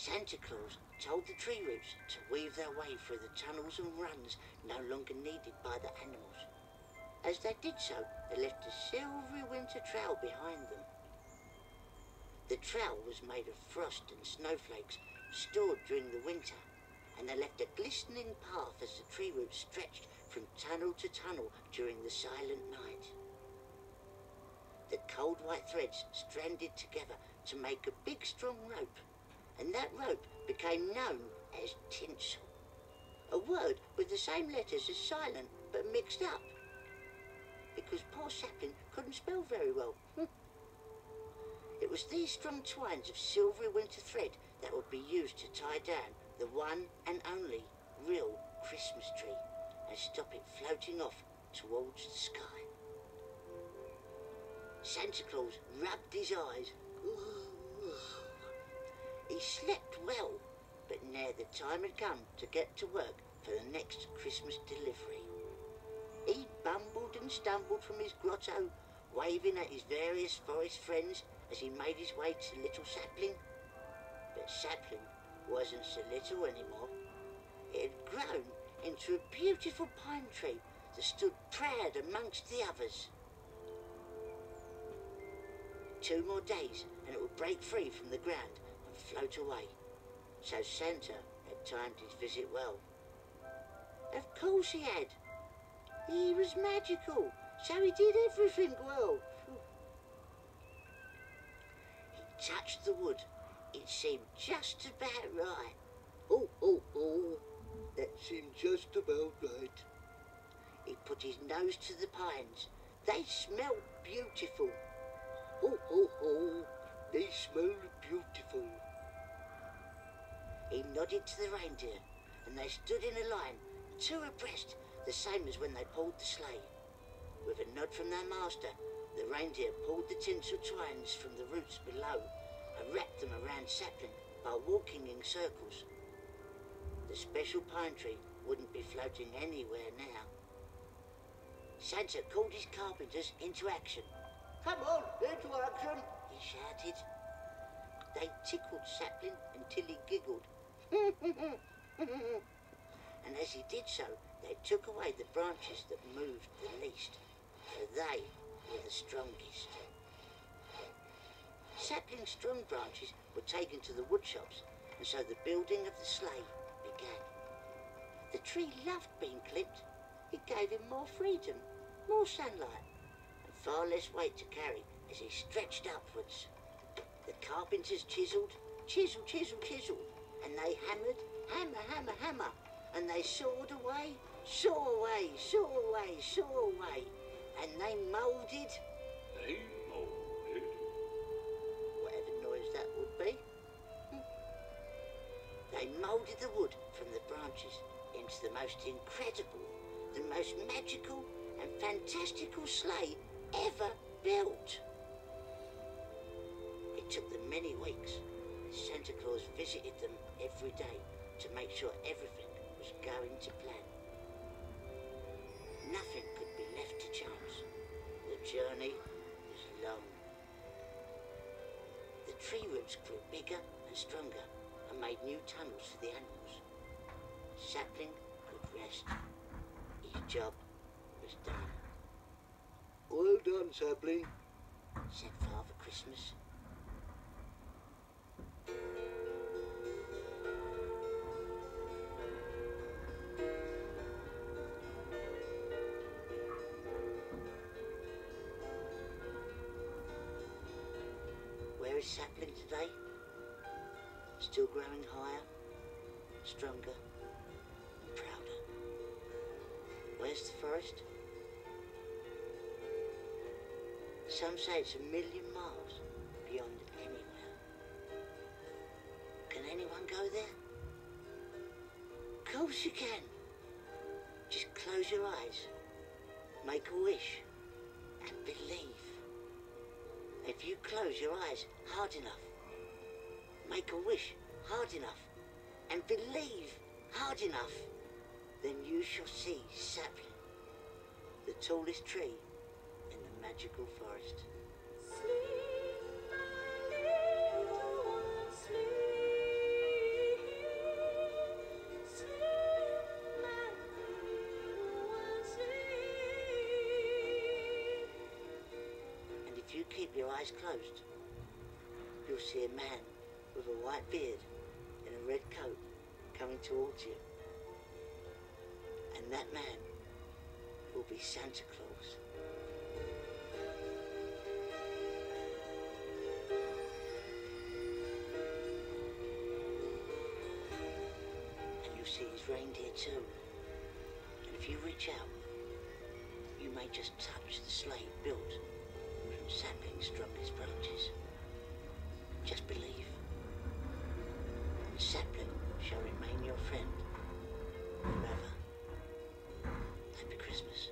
Santa Claus told the tree roots to weave their way through the tunnels and runs no longer needed by the animals. As they did so, they left a silvery winter trail behind them. The trail was made of frost and snowflakes stored during the winter, and they left a glistening path as the tree roots stretched from tunnel to tunnel during the silent night. The cold white threads stranded together to make a big strong rope, and that rope became known as tinsel, a word with the same letters as silent but mixed up, because poor Sapling couldn't spell very well. It was these strong twines of silvery winter thread that would be used to tie down the one and only real Christmas tree and stop it floating off towards the sky. Santa Claus rubbed his eyes. He slept well, but now the time had come to get to work for the next Christmas delivery. He bumbled and stumbled from his grotto, waving at his various forest friends as he made his way to little Sapling. But Sapling wasn't so little anymore. It had grown into a beautiful pine tree that stood proud amongst the others. 2 more days and it would break free from the ground and float away. So Santa had timed his visit well. Of course he had. He was magical, so he did everything well. He touched the wood. It seemed just about right. Oh, that seemed just about right. He put his nose to the pines. They smelled beautiful. Oh, they smelled beautiful. He nodded to the reindeer, and they stood in a line, 2 abreast, the same as when they pulled the sleigh. With a nod from their master, the reindeer pulled the tinsel twines from the roots below and wrapped them around Sapling by walking in circles. The special pine tree wouldn't be floating anywhere now. Santa called his carpenters into action. "Come on, into action," he shouted. They tickled Sapling until he giggled. And as he did so, they took away the branches that moved the least, for they were the strongest. Sapling's strong branches were taken to the wood shops, and so the building of the sleigh began. The tree loved being clipped. It gave him more freedom, more sunlight, and far less weight to carry as he stretched upwards. The carpenters chiselled, and they hammered, hammer, and they sawed away, and they moulded. Whatever noise that would be. They moulded the wood from the branches into the most incredible, the most magical and fantastical sleigh ever built. It took them many weeks. Santa Claus visited them every day to make sure everything was going to plan. Nothing could be left to chance. The journey was long. The tree roots grew bigger and stronger and made new tunnels for the animals. Sapling could rest. His job was done. "Well done, Sapling," said Father Christmas. Where is Sapling today? Still growing higher, stronger, and prouder. Where's the forest? Some say it's 1,000,000 miles beyond anywhere. Can anyone go there? Of course you can. Just close your eyes, make a wish, and believe. If you close your eyes hard enough, make a wish hard enough, and believe hard enough, then you shall see Sapling, the tallest tree in the magical forest. Sleep, my little one, sleep. keep your eyes closed, you'll see a man with a white beard and a red coat coming towards you. And that man will be Santa Claus. And you'll see his reindeer too. And if you reach out, you may just touch the sleigh built from Sapling's strongest branches. Just believe. And Sapling shall remain your friend forever. Happy Christmas.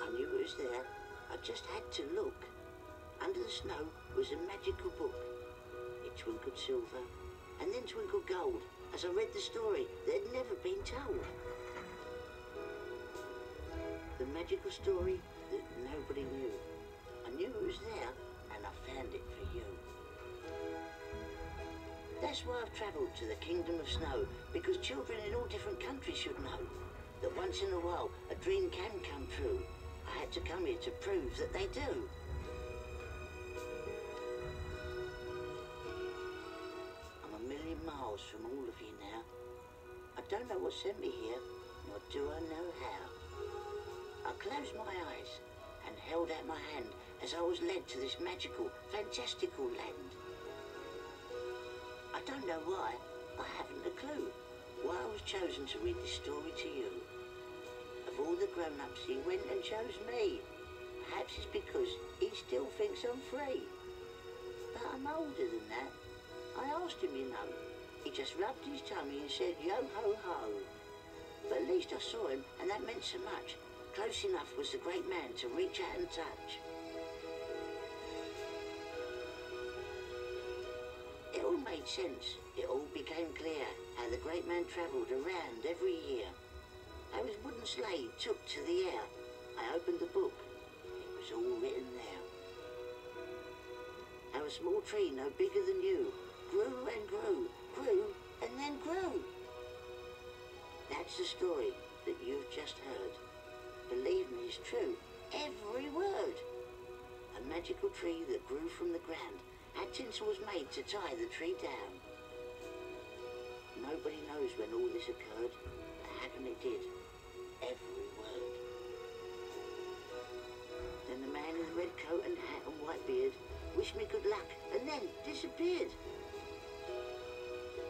I knew it was there. I just had to look. Under the snow was a magical book. It twinkled silver and then twinkled gold as I read the story that had never been told. The magical story that nobody knew. I knew it was there and I found it for you. That's why I've travelled to the Kingdom of Snow, because children in all different countries should know that once in a while a dream can come true. I had to come here to prove that they do. I'm a million miles from all of you now. I don't know what sent me here, nor do I know how. I closed my eyes and held out my hand as I was led to this magical, fantastical land. I don't know why, I haven't a clue, why I was chosen to read this story to you. Of all the grown-ups, he went and chose me. Perhaps it's because he still thinks I'm free. But I'm older than that. I asked him, you know, He just rubbed his tummy and said, yo ho ho. But at least I saw him, and that meant so much. Close enough was the great man to reach out and touch. It all made sense. It all became clear how the great man travelled around every year. How his wooden sleigh took to the air. I opened the book. It was all written there. How a small tree no bigger than you grew and grew, grew and then grew. That's the story that you've just heard. Believe me, it's true. Every word. A magical tree that grew from the ground. Had tinsel was made to tie the tree down. Nobody knows when all this occurred, but how come it did? Every word. Then the man in the red coat and hat and white beard wished me good luck and then disappeared.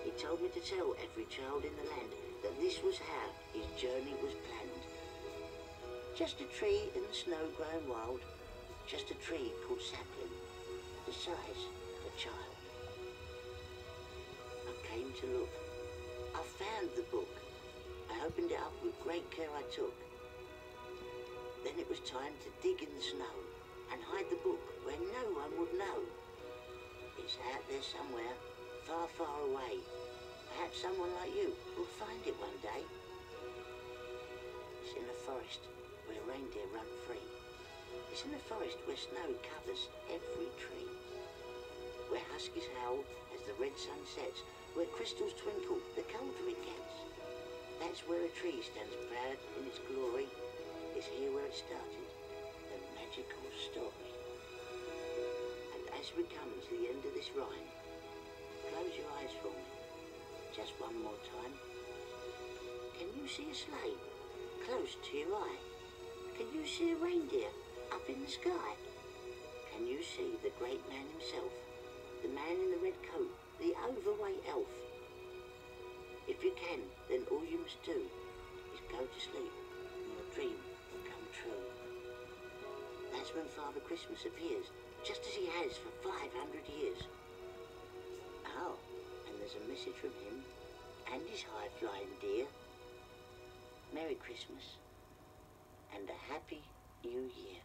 He told me to tell every child in the land that this was how his journey was planned. Just a tree in the snow growing wild, just a tree called Sapling, the size of a child. I came to look. I found the book. I opened it up with great care I took. Then it was time to dig in the snow and hide the book where no one would know. It's out there somewhere, far, far away. Perhaps someone like you will find it one day. It's in a forest where reindeer run free. It's in a forest where snow covers every tree. Where huskies howl as the red sun sets, where crystals twinkle the colder it gets. That's where a tree stands proud in its glory. It's here where it started, the magical story. And as we come to the end of this rhyme, close your eyes for me, just one more time. Can you see a sleigh close to your eye? Can you see a reindeer up in the sky? Can you see the great man himself, the man in the red coat, the overweight elf? If you can, then all you must do is go to sleep and your dream will come true. That's when Father Christmas appears, just as he has for 500 years. Oh, and there's a message from him and his high-flying deer. Merry Christmas and a Happy New Year.